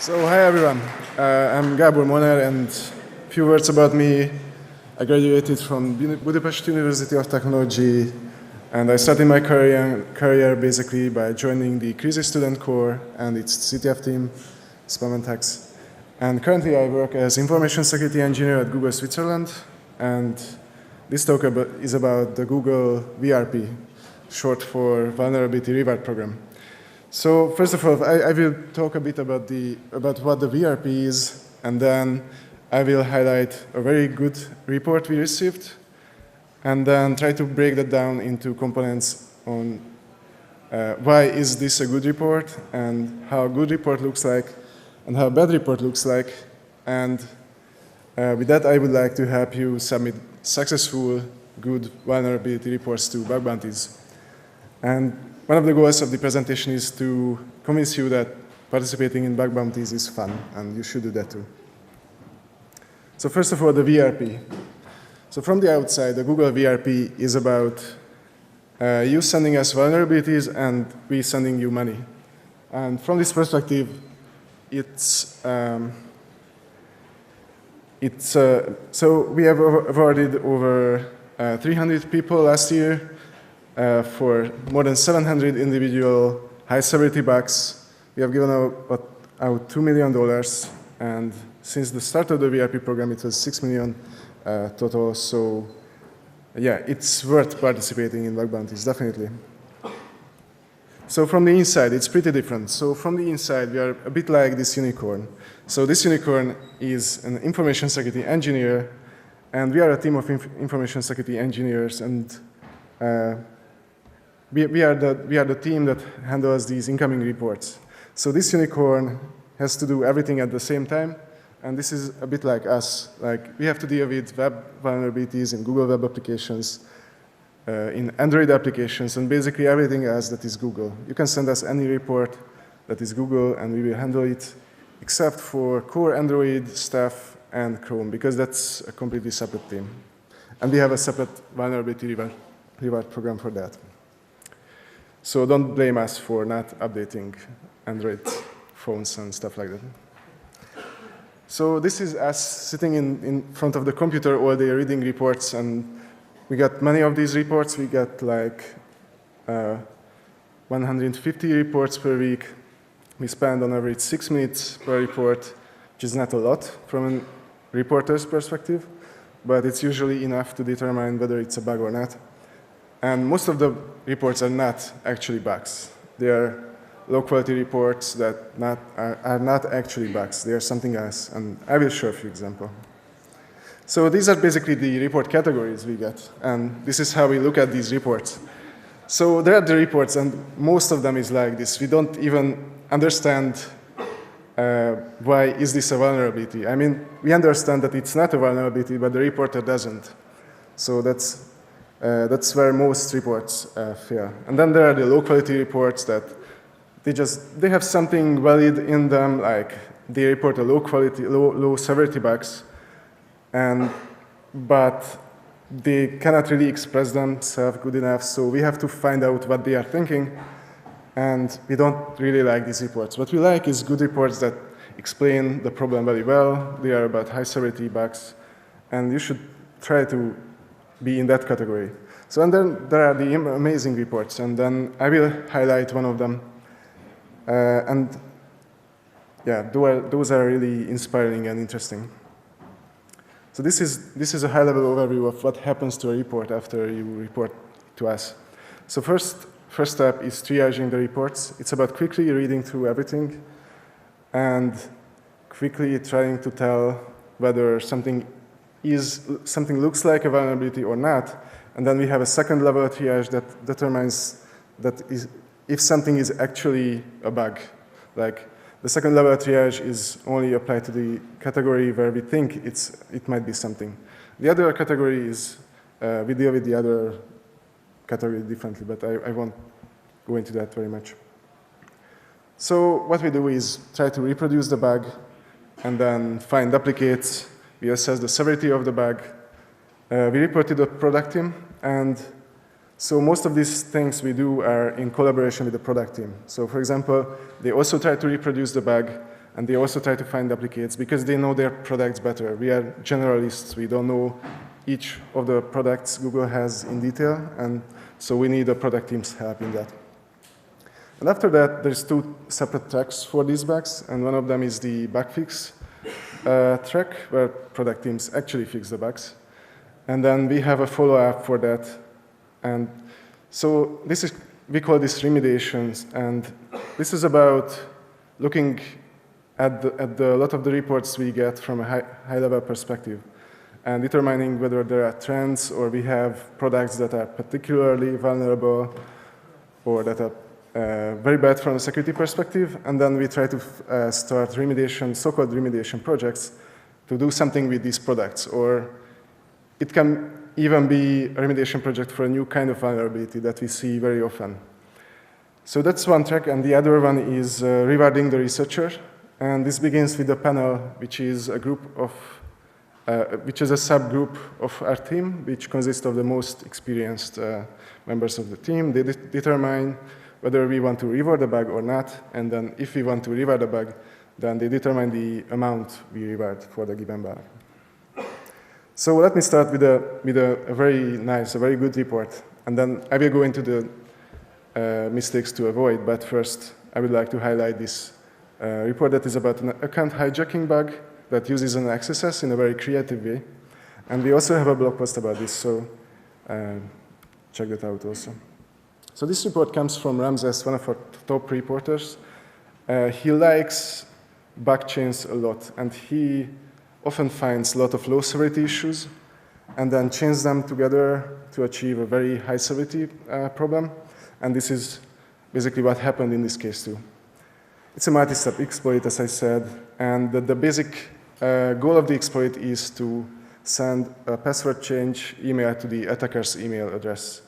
So, hi everyone. I'm Gábor, Molnár, and a few words about me. I graduated from Budapest University of Technology, and I started my career basically by joining the CRISI student corps and its CTF team, Spam and Hacks. And currently I work as information security engineer at Google Switzerland, and this talk is about the Google VRP, short for Vulnerability Reward Program. So first of all, I will talk a bit about what the VRP is, and then I will highlight a very good report we received, and then try to break that down into components on why is this a good report, and how a good report looks like, and how a bad report looks like. And with that, I would like to help you submit successful, good vulnerability reports to bug bounties. And one of the goals of the presentation is to convince you that participating in bug bounties is fun, and you should do that too. So first of all, the VRP. So from the outside, the Google VRP is about you sending us vulnerabilities and we sending you money. And from this perspective, so we have awarded over 300 people last year for more than 700 individual high-severity bugs. We have given out $2 million, and since the start of the VRP program, it was $6 million total. So yeah, it's worth participating in bug bounties, definitely. So from the inside, it's pretty different. So from the inside, we are a bit like this unicorn. So this unicorn is an information security engineer, and we are a team of information security engineers, and we are the team that handles these incoming reports. So this unicorn has to do everything at the same time, and this is a bit like us. Like, we have to deal with web vulnerabilities in Google web applications, in Android applications, and basically everything else that is Google. You can send us any report that is Google, and we will handle it, except for core Android stuff and Chrome, because that's a completely separate team. And we have a separate vulnerability reward program for that. So don't blame us for not updating Android phones and stuff like that. So this is us sitting in front of the computer all day reading reports, and we got many of these reports. We got like 150 reports per week. We spend on average 6 minutes per report, which is not a lot from a reporter's perspective, but it's usually enough to determine whether it's a bug or not. And most of the reports are not actually bugs. They are low-quality reports that are not actually bugs. They are something else, and I will show a few examples. So these are basically the report categories we get, and this is how we look at these reports. So there are the reports, and most of them is like this. We don't even understand why is this a vulnerability. I mean, we understand that it's not a vulnerability, but the reporter doesn't. So that's where most reports fail. And then there are the low-quality reports that they have something valid in them, like they report a low severity bugs, but they cannot really express themselves good enough. So we have to find out what they are thinking, and we don't really like these reports. What we like is good reports that explain the problem very well. They are about high-severity bugs, and you should try to be in that category. So and then there are the amazing reports, and then I will highlight one of them. And yeah, those are really inspiring and interesting. So this is a high-level overview of what happens to a report after you report to us. So first step is triaging the reports. It's about quickly reading through everything and quickly trying to tell whether something looks like a vulnerability or not. And then we have a second level triage that determines if something is actually a bug. Like, the second level triage is only applied to the category where we think it might be something. The other category is, we deal with the other category differently, but I won't go into that very much. So what we do is try to reproduce the bug and then find duplicates. We assess the severity of the bug. We report to the product team, and so most of these things we do are in collaboration with the product team. So for example, they also try to reproduce the bug, And they also try to find duplicates because they know their products better. We are generalists. We don't know each of the products Google has in detail, and so we need the product team's help in that. And after that, there's 2 separate tracks for these bugs, and one of them is the bug fix track, where product teams actually fix the bugs. And then we have a follow-up for that. And so we call this remediations, and this is about looking at a lot of the reports we get from a high-level perspective and determining whether there are trends or we have products that are particularly vulnerable or that are very bad from a security perspective. And then we try to start remediation, so-called remediation projects to do something with these products. Or it can even be a remediation project for a new kind of vulnerability that we see very often. So that's one track, and the other one is rewarding the researcher. And this begins with a panel, which is a group of, which is a subgroup of our team, which consists of the most experienced members of the team. They determine whether we want to reward a bug or not, and then if we want to reward a bug, then they determine the amount we reward for the given bug. So let me start with a very nice, a very good report, and then I will go into the mistakes to avoid, but first I would like to highlight this report that is about an account hijacking bug that uses an XSS in a very creative way. And we also have a blog post about this, so check that out also. So this report comes from Ramses, one of our top reporters. He likes bug chains a lot, and he often finds a lot of low severity issues and then chains them together to achieve a very high severity problem. And this is basically what happened in this case too. It's a multi-step exploit, as I said, and the basic goal of the exploit is to send a password change email to the attacker's email address.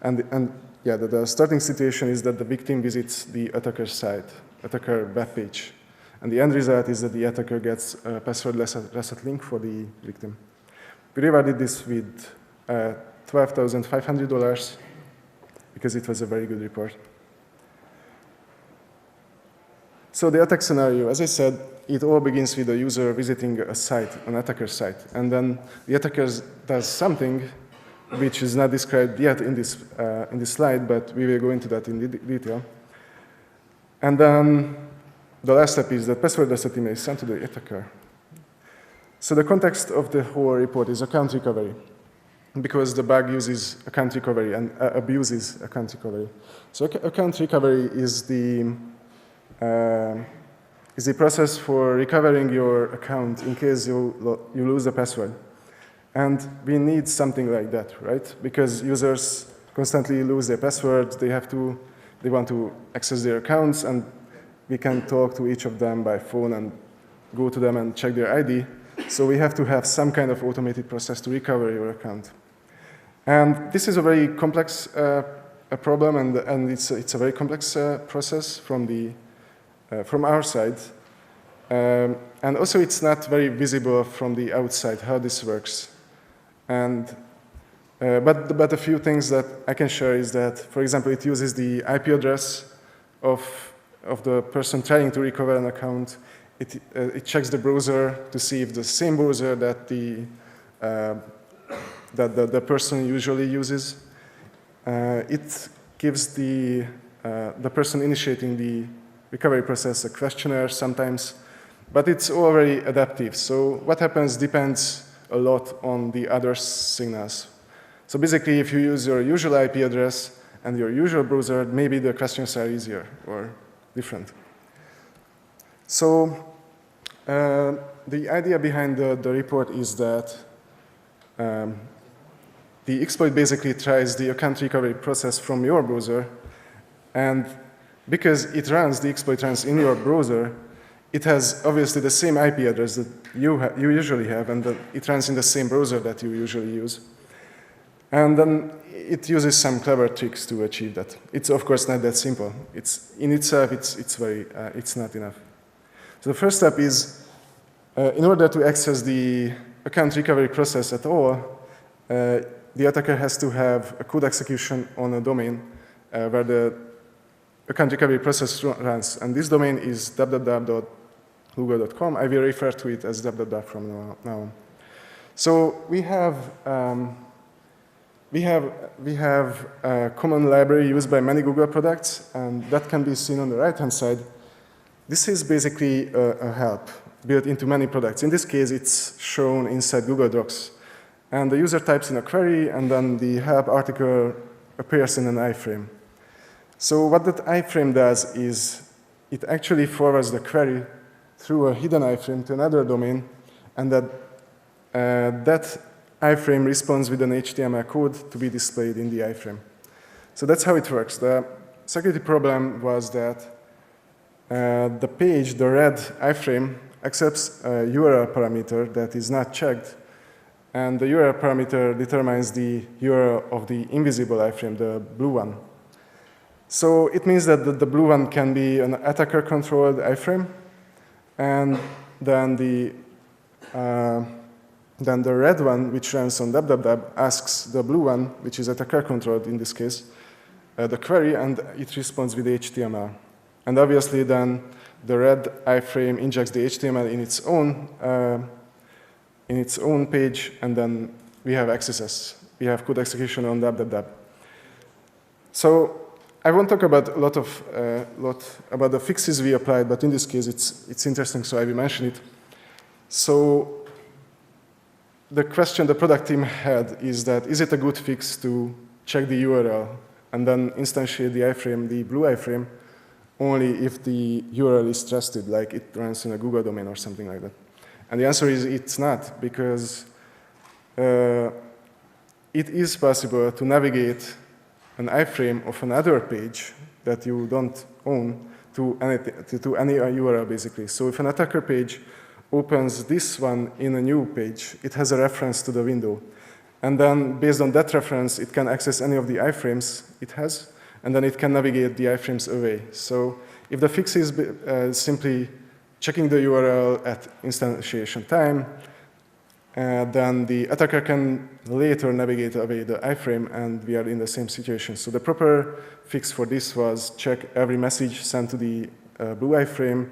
And yeah, the starting situation is that the victim visits the attacker's site, attacker web page. And the end result is that the attacker gets a password reset link for the victim. We rewarded this with $12,500 because it was a very good report. So the attack scenario, as I said, it all begins with a user visiting a site, an attacker's site. And then the attacker does something which is not described yet in this slide, but we will go into that in detail. And then the last step is that password reset email is sent to the attacker. So the context of the whole report is account recovery, because the bug uses account recovery and abuses account recovery. So account recovery is the process for recovering your account in case you lose the password. And we need something like that, right? Because users constantly lose their passwords, they want to access their accounts, and we can talk to each of them by phone and go to them and check their ID. So we have to have some kind of automated process to recover your account. And this is a very complex problem, and it's a very complex process from our side. And also it's not very visible from the outside how this works. And, but a few things that I can share is that, for example, it uses the IP address of the person trying to recover an account. It checks the browser to see if the same browser that the person usually uses. It gives the person initiating the recovery process a questionnaire sometimes, but it's all very adaptive. So what happens depends a lot on the other signals. So basically, if you use your usual IP address and your usual browser, maybe the questions are easier or different. So the idea behind the report is that the exploit basically tries the account recovery process from your browser, and because the exploit runs in your browser, it has obviously the same IP address that you usually have, and it runs in the same browser that you usually use. And then it uses some clever tricks to achieve that. It's of course not that simple. In itself, it's not enough. So the first step is, in order to access the account recovery process at all, the attacker has to have a code execution on a domain where the account recovery process runs. And this domain is www.accountrecovery.com. google.com. I will refer to it as www from now on. So we have a common library used by many Google products, and that can be seen on the right-hand side. This is basically a help built into many products. In this case, it's shown inside Google Docs. And the user types in a query, and then the help article appears in an iframe. So what that iframe does is it actually forwards the query through a hidden iframe to another domain, and that iframe responds with an HTML code to be displayed in the iframe. So that's how it works. The security problem was that the page, the red iframe, accepts a URL parameter that is not checked, and the URL parameter determines the URL of the invisible iframe, the blue one. So it means that the blue one can be an attacker-controlled iframe, and then the red one, which runs on www, asks the blue one, which is attacker-controlled in this case, the query, and it responds with HTML. And obviously, then the red iframe injects the HTML in its own page, and then we have XSS. We have code execution on www. So I won't talk about a lot about the fixes we applied, but in this case, it's interesting, so I will mention it. So the question the product team had is that, is it a good fix to check the URL and then instantiate the iframe, the blue iframe, only if the URL is trusted, like it runs in a Google domain or something like that? And the answer is it's not, because it is possible to navigate an iframe of another page that you don't own to any URL, basically. So if an attacker page opens this one in a new page, it has a reference to the window. And then, based on that reference, it can access any of the iframes it has, and then it can navigate the iframes away. So if the fix is simply checking the URL at instantiation time, then the attacker can later navigate away the iframe, and we are in the same situation. So the proper fix for this was check every message sent to the blue iframe.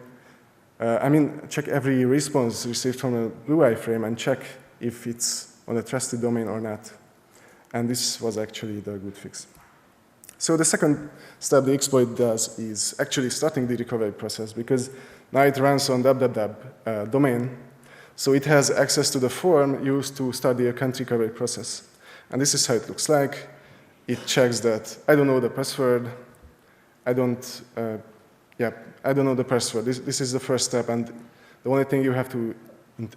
Check every response received from a blue iframe and check if it's on a trusted domain or not. And this was actually the good fix. So the second step the exploit does is actually starting the recovery process, because now it runs on www domain. So it has access to the form used to start the account recovery process. And this is how it looks like. It checks that I don't know the password. I don't know the password. This is the first step, and the only thing you have to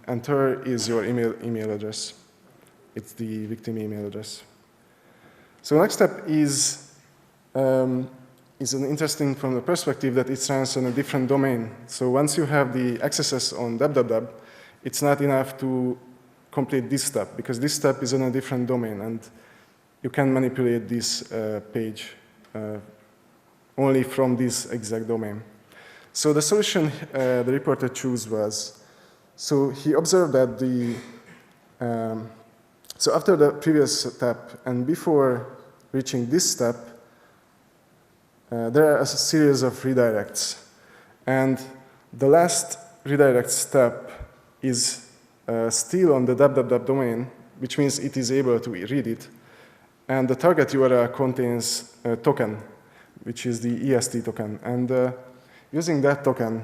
enter is your email address. It's the victim email address. So the next step is an interesting from the perspective that it runs on a different domain. So once you have the XSS on www, it's not enough to complete this step, because this step is on a different domain, and you can manipulate this page only from this exact domain. So the solution the reporter chose was, so he observed that so after the previous step and before reaching this step, there are a series of redirects. And the last redirect step is still on the www domain, which means it is able to read it. And the target URL contains a token, which is the EST token. And using that token,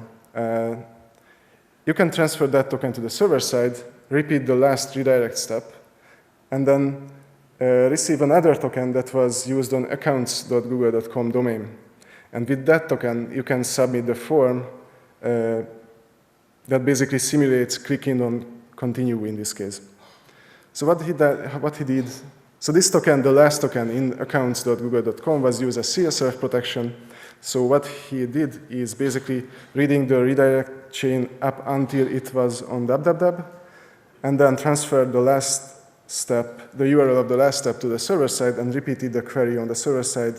you can transfer that token to the server side, repeat the last redirect step, and then receive another token that was used on accounts.google.com domain. And with that token, you can submit the form that basically simulates clicking on continue in this case. So what he did, so this token, the last token in accounts.google.com, was used as CSRF protection. So what he did is basically reading the redirect chain up until it was on www, and then transferred the last step, the URL of the last step, to the server side, and repeated the query on the server side,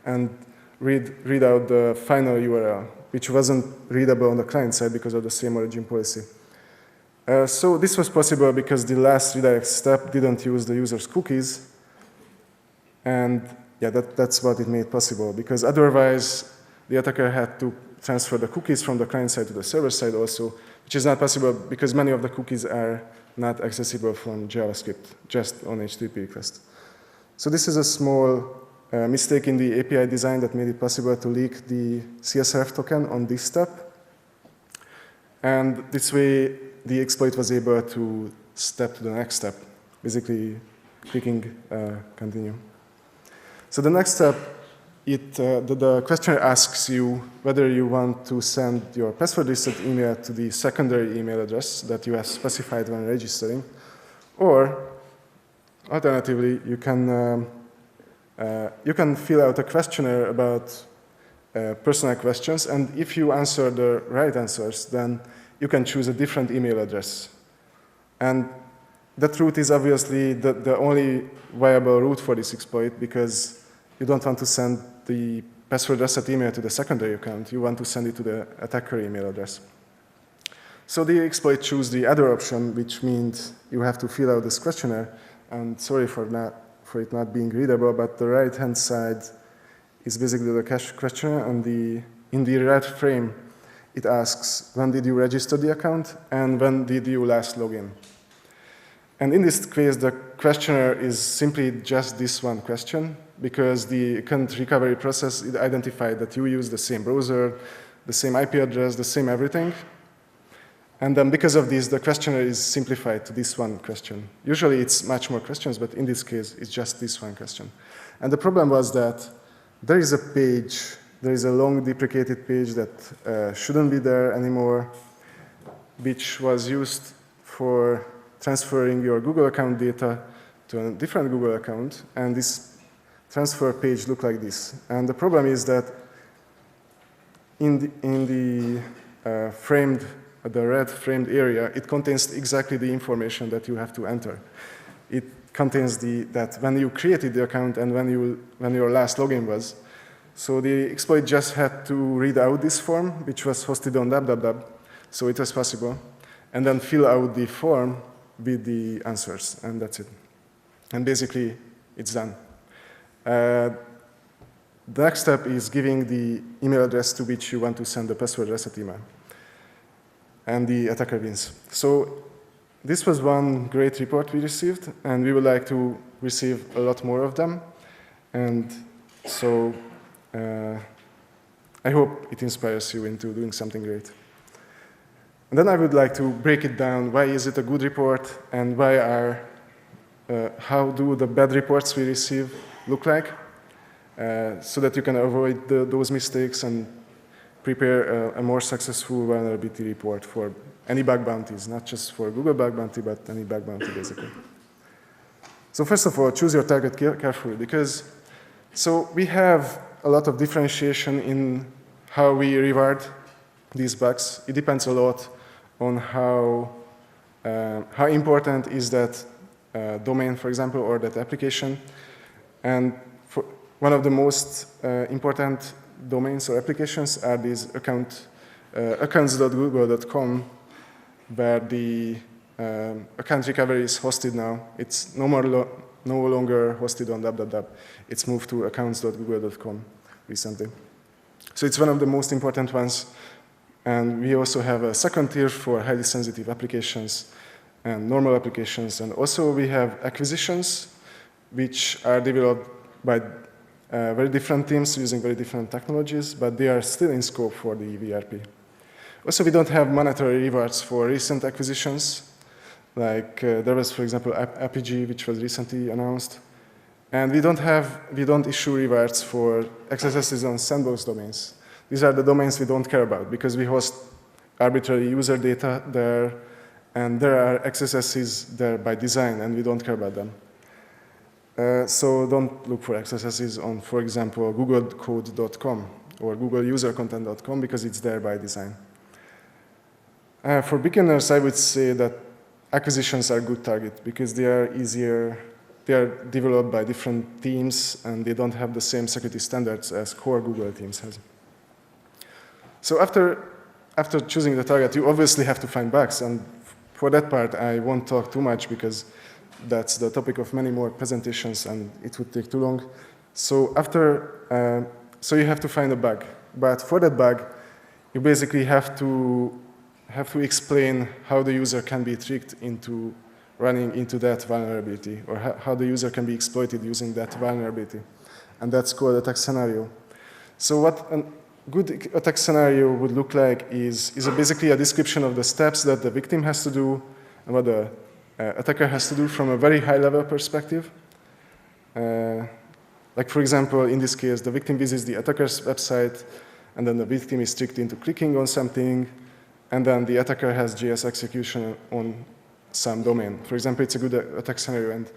and read out the final URL, which wasn't readable on the client side because of the same origin policy. So this was possible because the last redirect step didn't use the user's cookies, and yeah, that's what it made possible, because otherwise the attacker had to transfer the cookies from the client side to the server side also, which is not possible because many of the cookies are not accessible from JavaScript, just on HTTP request. So this is a small mistake in the API design that made it possible to leak the CSRF token on this step. And this way, the exploit was able to step to the next step, basically clicking continue. So the next step, the questionnaire asks you whether you want to send your password reset email to the secondary email address that you have specified when registering, or alternatively, you can fill out a questionnaire about personal questions, and if you answer the right answers, then you can choose a different email address. And that route is obviously the only viable route for this exploit, because you don't want to send the password reset email to the secondary account. You want to send it to the attacker email address. So the exploit chooses the other option, which means you have to fill out this questionnaire. And sorry for it not being readable, but the right-hand side is basically the questionnaire, and in the red frame, it asks, when did you register the account, and when did you last log in? And in this case, the questionnaire is simply just this one question, because the account recovery process identified that you use the same browser, the same IP address, the same everything. And then because of this, the questionnaire is simplified to this one question. Usually it's much more questions, but in this case, it's just this one question. And the problem was that there is a page, there is a long deprecated page that shouldn't be there anymore, which was used for transferring your Google account data to a different Google account, and this transfer page looked like this. And the problem is that in the red framed area, it contains exactly the information that you have to enter. It contains that when you created the account and when your last login was. So the exploit just had to read out this form, which was hosted on www, so it was possible, and then fill out the form with the answers, and that's it. And basically, it's done. The next step is giving the email address to which you want to send the password reset email. And the attacker wins. So this was one great report we received, and we would like to receive a lot more of them. And so I hope it inspires you into doing something great. And then I would like to break it down. Why is it a good report, and how do the bad reports we receive look like, so that you can avoid those mistakes and prepare a more successful vulnerability report for any bug bounties, not just for Google bug bounty, but any bug bounty, basically. So first of all, choose your target carefully, because we have a lot of differentiation in how we reward these bugs. It depends a lot on how important is that domain, for example, or that application. And one of the most important domains or applications are these accounts.google.com, where the account recovery is hosted now. It's no longer hosted on www. It's moved to accounts.google.com recently. So it's one of the most important ones. And we also have a second tier for highly sensitive applications and normal applications. And also we have acquisitions, which are developed by very different teams using very different technologies, but they are still in scope for the VRP. Also, we don't have monetary rewards for recent acquisitions. Like there was, for example, Apigee, which was recently announced. And we don't issue rewards for XSSs on sandbox domains. These are the domains we don't care about, because we host arbitrary user data there, and there are XSSs there by design, and we don't care about them. So don't look for XSSs on, for example, googlecode.com or googleusercontent.com, because it's there by design. For beginners, I would say that acquisitions are a good target, because they are easier. They are developed by different teams, and they don't have the same security standards as core Google teams has. So after choosing the target, you obviously have to find bugs. And for that part, I won't talk too much, because that's the topic of many more presentations, and it would take too long. So so you have to find a bug. But for that bug, you basically have to explain how the user can be tricked into running into that vulnerability, or how the user can be exploited using that vulnerability. And that's called attack scenario. So what a good attack scenario would look like is basically a description of the steps that the victim has to do and what the attacker has to do from a very high-level perspective. Like, for example, in this case, the victim visits the attacker's website, and then the victim is tricked into clicking on something, and then the attacker has JS execution on some domain. For example, it's a good attack scenario, and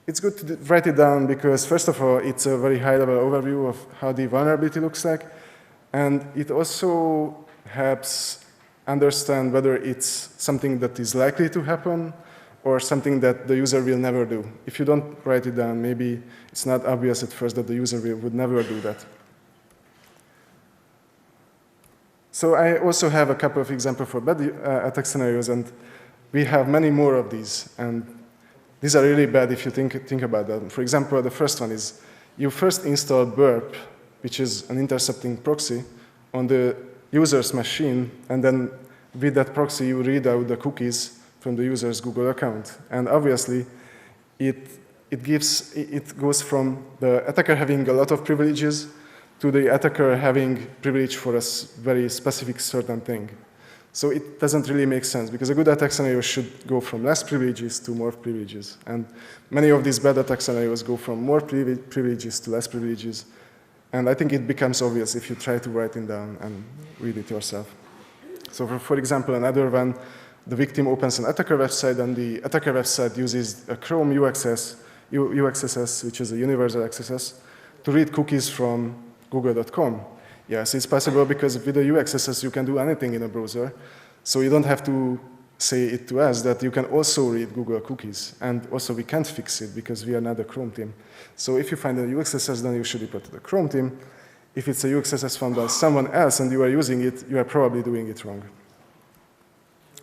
it's good to write it down because, first of all, it's a very high-level overview of how the vulnerability looks like, and it also helps understand whether it's something that is likely to happen or something that the user will never do. If you don't write it down, maybe it's not obvious at first that the user would never do that. So I also have a couple of examples for bad attack scenarios, and we have many more of these. And these are really bad if you think about them. For example, the first one is you first install burp, which is an intercepting proxy, on the user's machine, and then with that proxy, you read out the cookies from the user's Google account. And obviously, it goes from the attacker having a lot of privileges to the attacker having privilege for a very specific certain thing. So it doesn't really make sense, because a good attack scenario should go from less privileges to more privileges. And many of these bad attack scenarios go from more privileges to less privileges. And I think it becomes obvious if you try to write it down and read it yourself. So for example, another one, the victim opens an attacker website, and the attacker website uses a Chrome UXSS, which is a universal XSS, to read cookies from google.com. Yes, it's possible because with the UXSS, you can do anything in a browser. So you don't have to say it to us that you can also read Google cookies. And also, we can't fix it because we are not the Chrome team. So if you find a UXSS, then you should report to the Chrome team. If it's a UXSS found by someone else and you are using it, you are probably doing it wrong.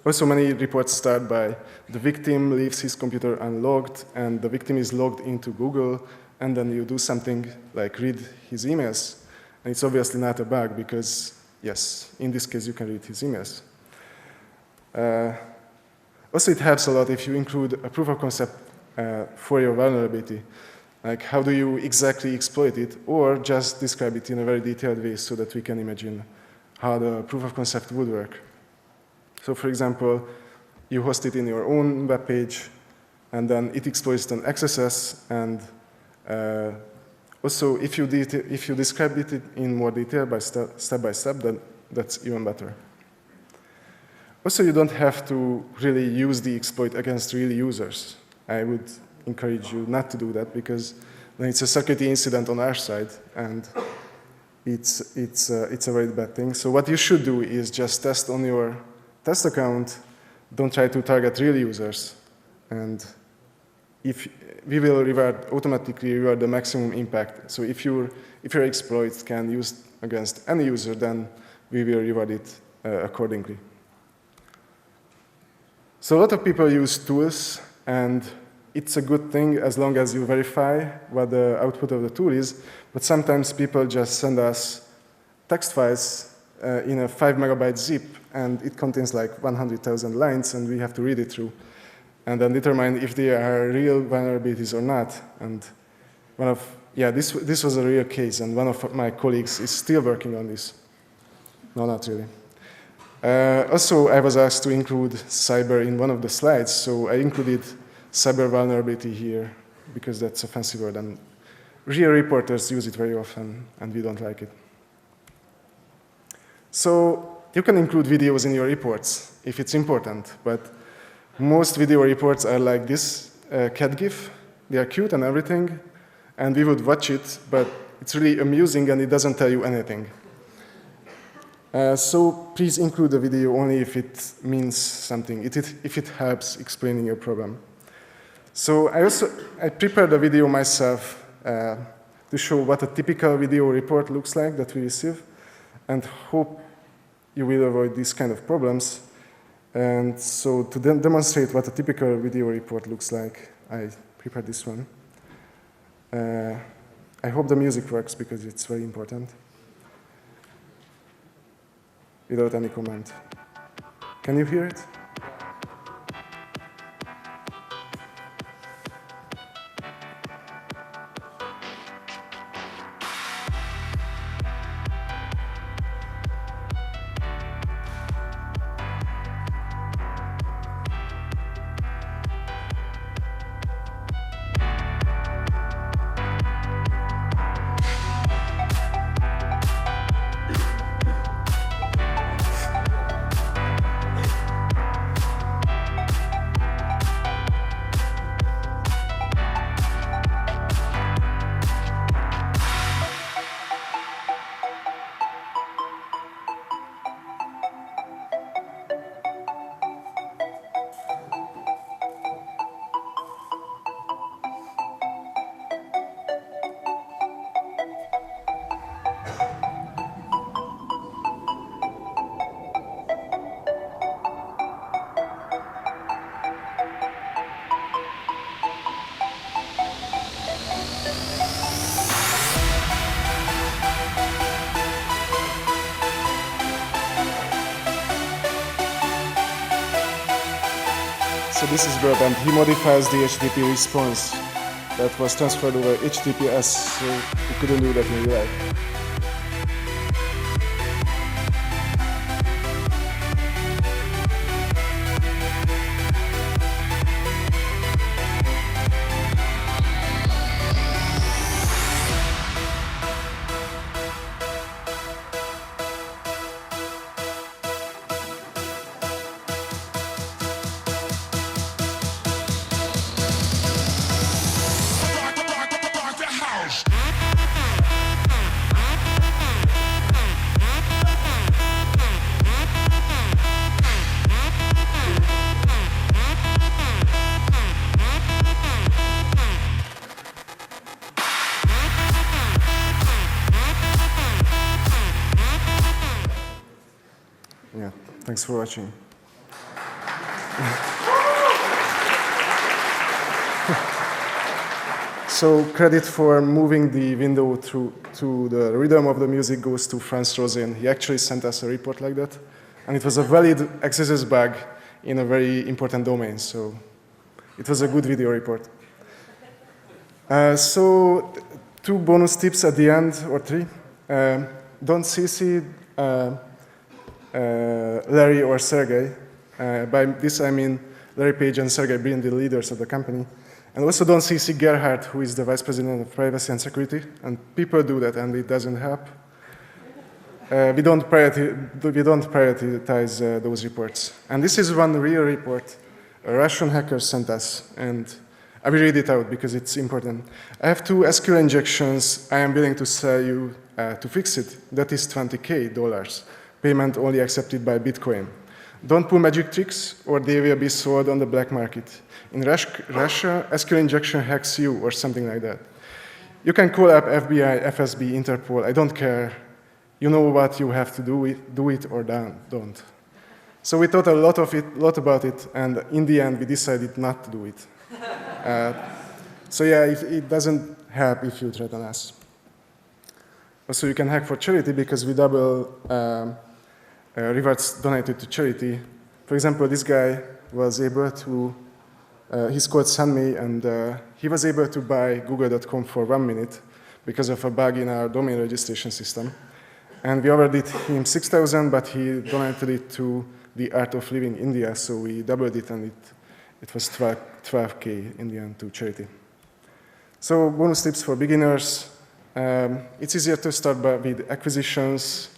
Also, many reports start by the victim leaves his computer unlogged, and the victim is logged into Google, and then you do something like read his emails. And it's obviously not a bug because, yes, in this case, you can read his emails. Also, it helps a lot if you include a proof of concept for your vulnerability. Like, how do you exactly exploit it, or just describe it in a very detailed way so that we can imagine how the proof of concept would work. So, for example, you host it in your own web page, and then it exploits an XSS, and also, if you describe it in more detail by step by step, then that's even better. Also, you don't have to really use the exploit against real users. I would encourage you not to do that, because then it's a security incident on our side, and it's a very bad thing. So what you should do is just test on your test account. Don't try to target real users, and if we will automatically reward the maximum impact. So if your exploits can be used against any user, then we will reward it accordingly. So a lot of people use tools, and it's a good thing as long as you verify what the output of the tool is. But sometimes people just send us text files in a 5 megabyte zip, and it contains like 100,000 lines, and we have to read it through and then determine if they are real vulnerabilities or not. And this was a real case, and one of my colleagues is still working on this. No, not really. Also, I was asked to include cyber in one of the slides, so I included cyber vulnerability here because that's a fancy word, and real reporters use it very often, and we don't like it. So you can include videos in your reports if it's important, but most video reports are like this cat GIF. They are cute and everything, and we would watch it, but it's really amusing and it doesn't tell you anything. So please include the video only if it means something, if it helps explaining your problem. So I prepared a video myself to show what a typical video report looks like that we receive, and hope you will avoid these kind of problems. And so to demonstrate what a typical video report looks like, I prepared this one. I hope the music works because it's very important. without any comment. Can you hear it? So this is Rob, and he modifies the HTTP response that was transferred over HTTPS, so we couldn't do that in real life. Yeah, thanks for watching. So credit for moving the window to the rhythm of the music goes to Franz Rosen. He actually sent us a report like that. And it was a valid XSS bug in a very important domain. So it was a good video report. So 2 bonus tips at the end, or 3. Don't CC Larry or Sergey. By this I mean Larry Page and Sergey Brin, the leaders of the company. And also don't CC Gerhard, who is the vice president of privacy and security. And people do that, and it doesn't help. We don't prioritize those reports. And this is one real report a Russian hacker sent us, and I will read it out because it's important. I have 2 SQL injections I am willing to sell you to fix it. That is $20K. Payment only accepted by Bitcoin. Don't pull magic tricks, or they will be sold on the black market. In Russia, SQL injection hacks you, or something like that. You can call up FBI, FSB, Interpol, I don't care. You know what you have to do it or don't. So we thought a lot about it, and in the end, we decided not to do it. So yeah, it doesn't help if you threaten us. Also, you can hack for charity because we double rewards donated to charity. For example, this guy was able to, he's called Sanmi, and he was able to buy google.com for 1 minute because of a bug in our domain registration system. And we awarded him 6,000, but he donated it to the Art of Living India, so we doubled it, and it was 12K in the end to charity. So bonus tips for beginners. It's easier to start with acquisitions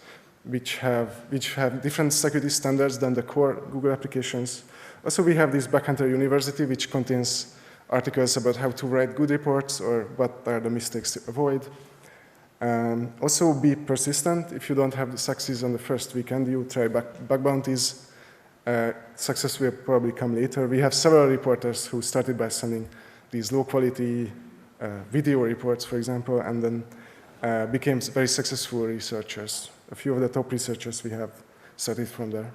which have different security standards than the core Google applications. Also, we have this Bug Hunter University, which contains articles about how to write good reports or what are the mistakes to avoid. Also, be persistent. If you don't have the success on the first weekend, you try bug bounties. Success will probably come later. We have several reporters who started by sending these low-quality video reports, for example, and then became very successful researchers. A few of the top researchers we have started from there.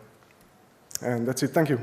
And that's it. Thank you.